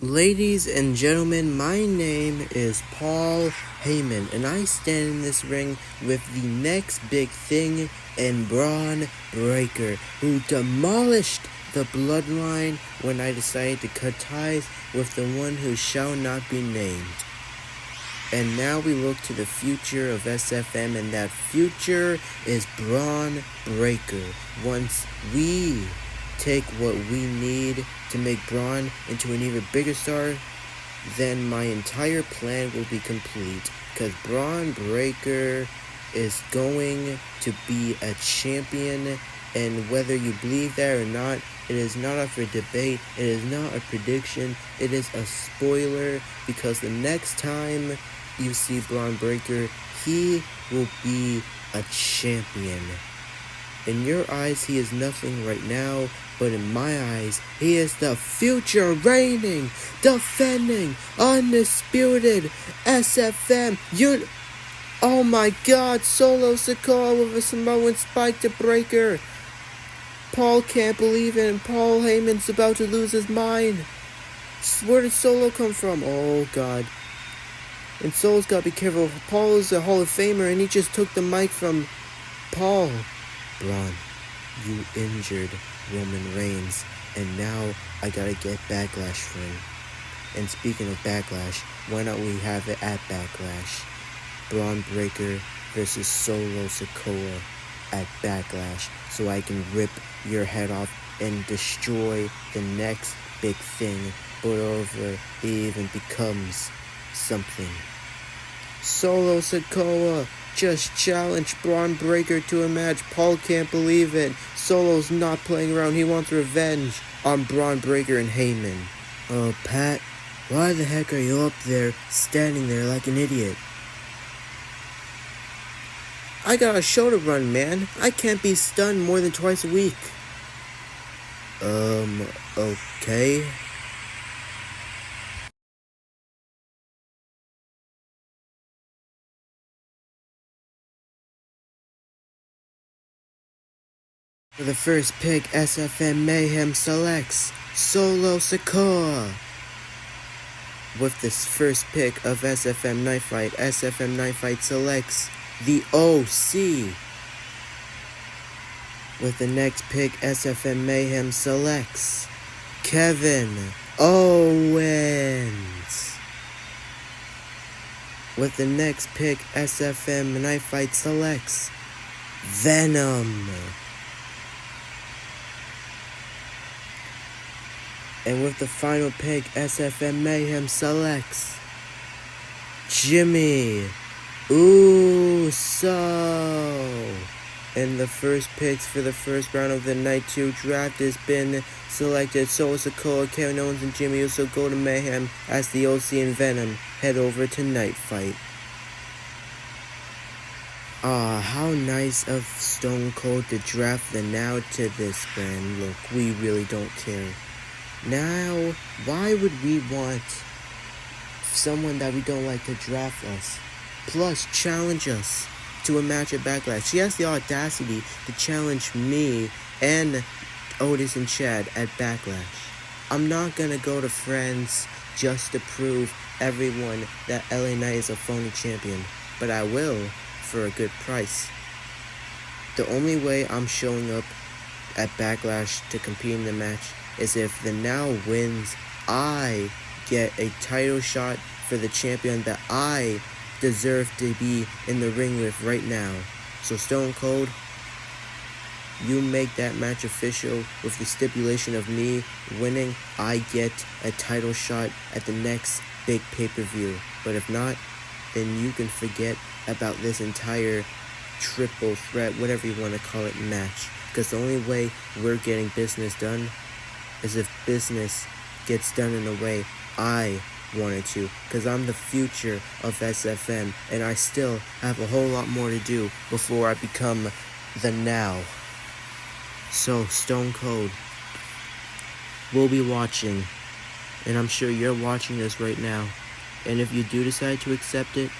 Ladies and gentlemen, my name is Paul Heyman, and I stand in this ring with the next big thing in Braun Breaker, who demolished the bloodline when I decided to cut ties with the one who shall not be named. And now we look to the future of SFM, and that future is Braun Breaker. Once we take what we need to make Braun into an even bigger star, then my entire plan will be complete. Because Braun Breaker is going to be a champion, and whether you believe that or not, it is not up for debate, it is not a prediction, it is a spoiler, because the next time you see Braun Breaker, he will be a champion. In your eyes, he is nothing right now, but in my eyes, he is the future reigning, defending, undisputed SFM. Oh my god, Solo Sikoa with a Samoan spike to Breaker. Paul can't believe it, and Paul Heyman's about to lose his mind. Where did Solo come from? Oh god. And Solo's gotta be careful. Paul is a Hall of Famer, and he just took the mic from Paul. Braun, you injured Roman Reigns, and now I gotta get Backlash for him. And speaking of Backlash, why not we have it at Backlash? Braun Breaker versus Solo Sikoa at Backlash, so I can rip your head off and destroy the next big thing, but over it even becomes something. Solo Sikoa just challenged Braun Breaker to a match. Paul can't believe it. Solo's not playing around. He wants revenge on Braun Breaker and Heyman. Oh, Pat, why the heck are you up there, standing there like an idiot? I got a show to run, man. I can't be stunned more than twice a week. Okay. For the first pick, SFM Mayhem selects Solo Sikoa. With this first pick of SFM Night Fight, SFM Night Fight selects the OC. With the next pick, SFM Mayhem selects Kevin Owens. With the next pick, SFM Night Fight selects Venom. And with the final pick, SFM Mayhem selects Jimmy Uso. And the first picks for the first round of the Night 2 draft has been selected. Solo Sikoa, Kevin Owens, and Jimmy Uso go to Mayhem as the OC and Venom head over to Night Fight. How nice of Stone Cold to draft the Now to this brand. Look, we really don't care. Now, why would we want someone that we don't like to draft us? Plus, challenge us to a match at Backlash. She has the audacity to challenge me and Otis and Chad at Backlash. I'm not gonna go to friends just to prove everyone that LA Knight is a phony champion, but I will for a good price. The only way I'm showing up at Backlash to compete in the match is if the Now wins, I get a title shot for the champion that I deserve to be in the ring with right now. So Stone Cold, you make that match official with the stipulation of me winning. I get a title shot at the next big pay-per-view. But if not, then you can forget about this entire triple threat, whatever you want to call it, match. Because the only way we're getting business done is if business gets done in a way I wanted to, because I'm the future of SFM, and I still have a whole lot more to do before I become the Now. So, Stone Cold, we'll be watching, and I'm sure you're watching this right now, and if you do decide to accept it,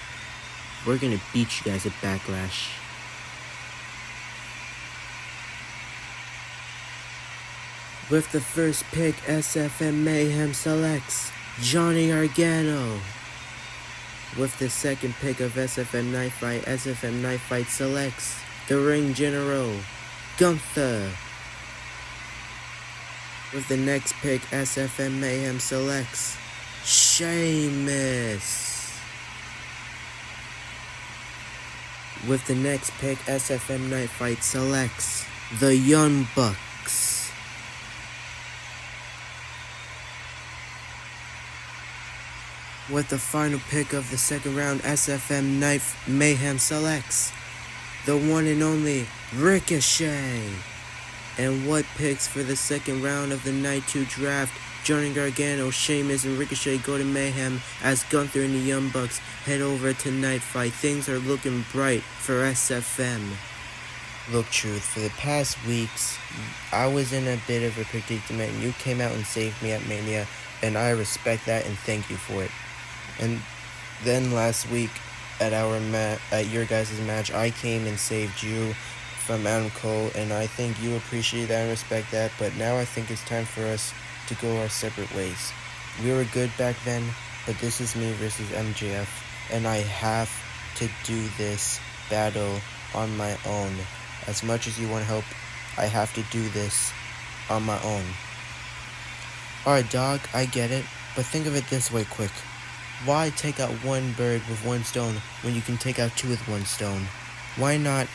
we're gonna beat you guys at Backlash. With the first pick, SFM Mayhem selects Johnny Gargano. With the second pick of SFM Night Fight, SFM Night Fight selects the Ring General, Gunther. With the next pick, SFM Mayhem selects Sheamus. With the next pick, SFM Night Fight selects the Young Bucks. With the final pick of the second round, SFM Night Mayhem selects the one and only Ricochet. And what picks for the second round of the Night 2 draft? Johnny Gargano, Sheamus, and Ricochet go to Mayhem as Gunther and the Young Bucks head over to Night Fight. Things are looking bright for SFM. Look, Truth, for the past weeks, I was in a bit of a predicament. You came out and saved me at Mania, and I respect that and thank you for it. And then last week at your guys' match, I came and saved you from Adam Cole, and I think you appreciate that and respect that. But now I think it's time for us to go our separate ways. We were good back then, but this is me versus MJF, and I have to do this battle on my own. As much as you want help, I have to do this on my own. Alright, dog, I get it, but think of it this way quick. Why take out one bird with one stone when you can take out two with one stone? Why not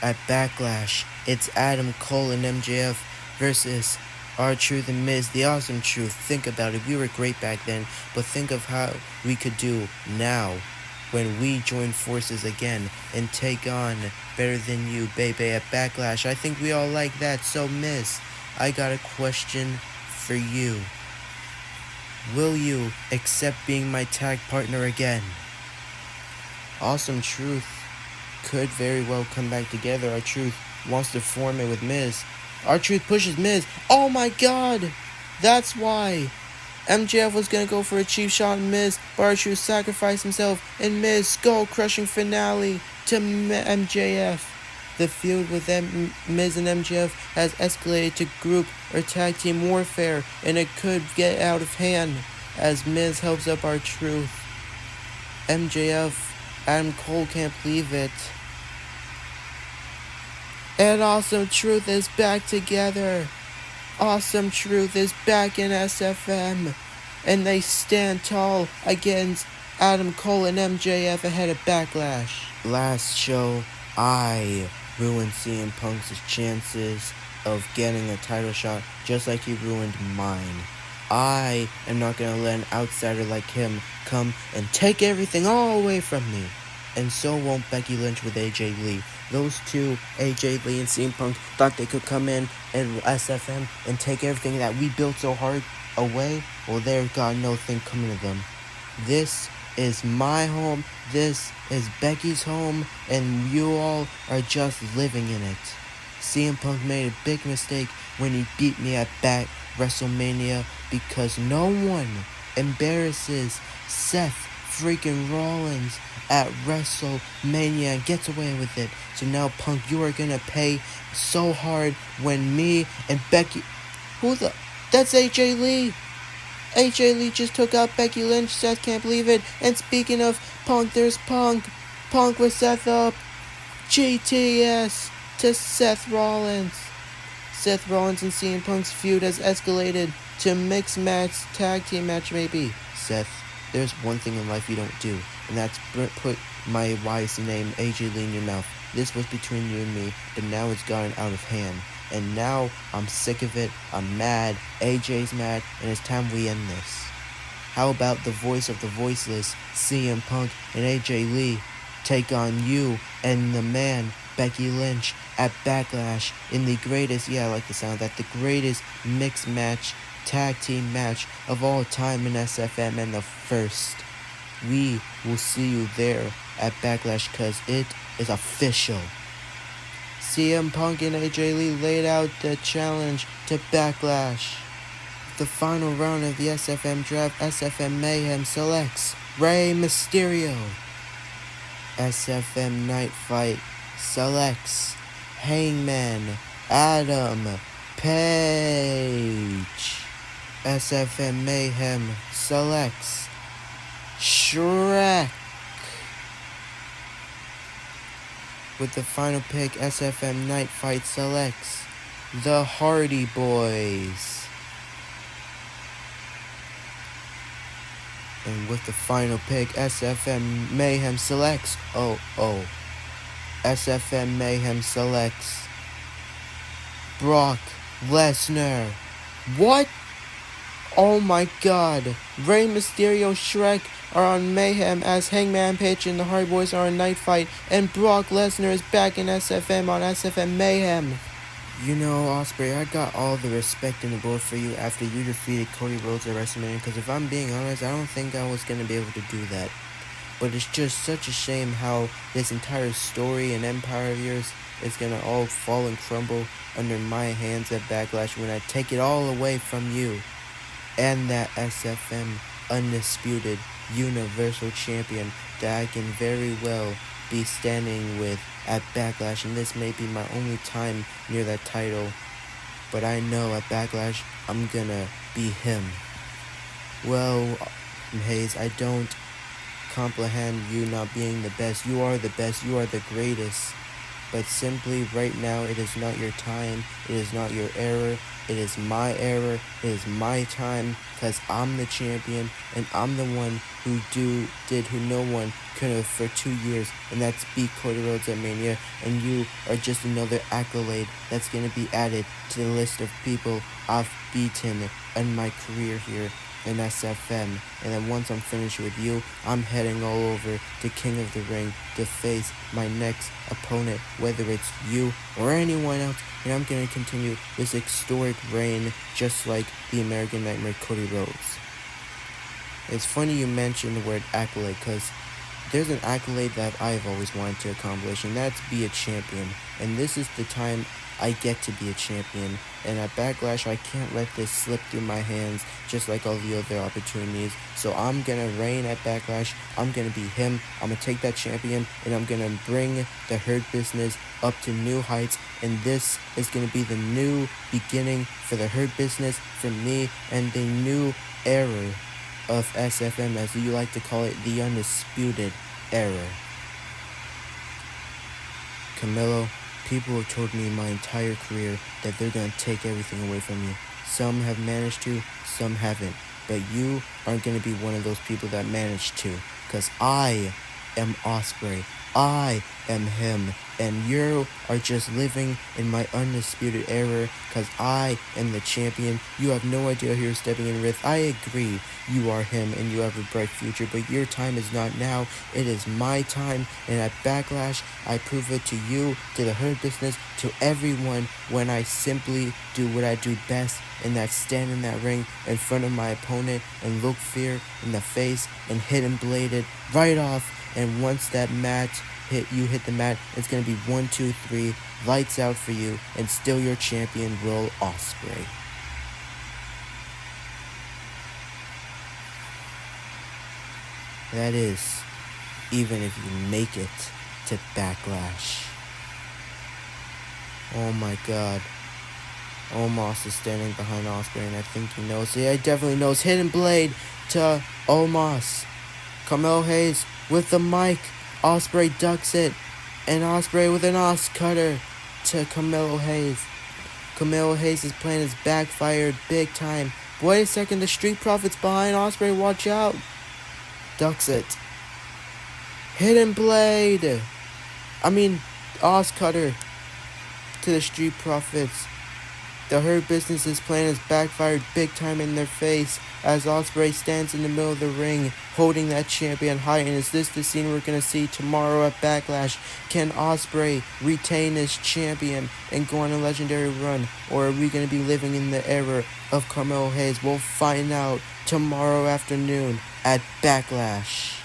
at Backlash, it's Adam Cole and MJF versus R-Truth and Miz, the Awesome Truth. Think about it, we were great back then, but think of how we could do now when we join forces again and take on Better Than You, baby, at Backlash. I think we all like that. So Miz, I got a question for you. Will you accept being my tag partner again? Awesome Truth could very well come back together. R-Truth wants to form it with Miz. R-Truth pushes Miz. Oh my god! That's why MJF was gonna go for a cheap shot on Miz, but R-Truth sacrificed himself in Miz skull-crushing finale to MJF. The feud with Miz and MJF has escalated to group or tag team warfare, and it could get out of hand as Miz helps up R-Truth. MJF, Adam Cole can't believe it. And Awesome Truth is back together. Awesome Truth is back in SFM, and they stand tall against Adam Cole and MJF ahead of Backlash. Last show, I ruined CM Punk's chances of getting a title shot just like he ruined mine. I am not going to let an outsider like him come and take everything all away from me. And so won't Becky Lynch with AJ Lee. Those two, AJ Lee and CM Punk, thought they could come in and SFM and take everything that we built so hard away. Well, they've got no thing coming to them. This is my home, this is Becky's home, and you all are just living in it. CM Punk made a big mistake when he beat me at WrestleMania because no one embarrasses Seth freaking Rollins at WrestleMania and gets away with it. So now, Punk, you are gonna pay so hard when me and Becky... That's AJ Lee! AJ Lee just took out Becky Lynch. Seth can't believe it. And speaking of Punk, there's Punk. Punk with Seth up. GTS to Seth Rollins. Seth Rollins and CM Punk's feud has escalated to mixed match, tag team match maybe. Seth, there's one thing in life you don't do, and that's put my wife's name, AJ Lee, in your mouth. This was between you and me, but now it's gotten out of hand. And now I'm sick of it, I'm mad, AJ's mad, and it's time we end this. How about the voice of the voiceless, CM Punk and AJ Lee, take on you and the man, Becky Lynch, at Backlash in the greatest, I like the sound of that, the greatest mixed match, tag team match of all time in SFM, and the first. We will see you there at Backlash because it is official. CM Punk and AJ Lee laid out the challenge to Backlash. The final round of the SFM draft, SFM Mayhem selects Rey Mysterio. SFM Night Fight selects Hangman Adam Page. SFM Mayhem selects Shrek. With the final pick, SFM Night Fight selects the Hardy Boys. And with the final pick, SFM Mayhem selects SFM Mayhem selects Brock Lesnar. What? Oh my god. Rey Mysterio, Shrek are on Mayhem as Hangman Page and the Hardy Boys are on Night Fight, and Brock Lesnar is back in SFM on SFM Mayhem. You know, Ospreay, I got all the respect in the world for you after you defeated Cody Rhodes at WrestleMania, because if I'm being honest, I don't think I was going to be able to do that. But it's just such a shame how this entire story and empire of yours is going to all fall and crumble under my hands at Backlash when I take it all away from you. And that SFM undisputed Universal Champion that I can very well be standing with at Backlash, and this may be my only time near that title, but I know at Backlash I'm gonna be him. Well, Hayes, I don't comprehend you not being the best. You are the best, you are the greatest, but simply right now it is not your time, it is not your era, it is my era, it is my time, because I'm the champion, and I'm the one who who no one could have for 2 years, and that's beat Cody Rhodes at Mania, and you are just another accolade that's going to be added to the list of people I've beaten in my career here in SFM. And then once I'm finished with you, I'm heading all over to King of the Ring to face my next opponent, whether it's you or anyone else, and I'm going to continue this historic reign just like the American Nightmare Cody Rhodes. It's funny you mentioned the word accolade, because there's an accolade that I've always wanted to accomplish, and that's be a champion. And this is the time I get to be a champion. And at Backlash, I can't let this slip through my hands just like all the other opportunities. So I'm going to reign at Backlash. I'm going to be him. I'm going to take that champion, and I'm going to bring the Hurt Business up to new heights. And this is going to be the new beginning for the Hurt Business, for me, and the new era of SFM, as you like to call it, the undisputed era. Carmelo, people have told me my entire career that they're going to take everything away from you. Some have managed to, some haven't. But you aren't going to be one of those people that managed to, because I am Ospreay. I am him, and you are just living in my undisputed era, because I am the champion. You have no idea who you're stepping in with. I agree, you are him, and you have a bright future, but your time is not now. It is my time, and at Backlash, I prove it to you, to the Hurt Business, to everyone, when I simply do what I do best, and that's stand in that ring in front of my opponent and look fear in the face and hit him bladed right off. And once that match you hit the mat, it's going to be 1, 2, 3, lights out for you, and still your champion, Will Ospreay. That is, even if you make it to Backlash. Oh my god. Omos is standing behind Ospreay, and I think he knows. Yeah, he definitely knows. Hidden blade to Omos. Carmelo Hayes with the mic. Ospreay ducks it, and Ospreay with an Os cutter to Carmelo Hayes. Carmelo Hayes' plan is backfired big time. Wait a second, the Street Profits behind Ospreay, watch out. Ducks it. Hidden blade. Os cutter to the Street Profits. The Hurt Business's plan is backfired big time in their face as Ospreay stands in the middle of the ring holding that champion high. And is this the scene we're going to see tomorrow at Backlash? Can Ospreay retain his champion and go on a legendary run? Or are we going to be living in the era of Carmelo Hayes? We'll find out tomorrow afternoon at Backlash.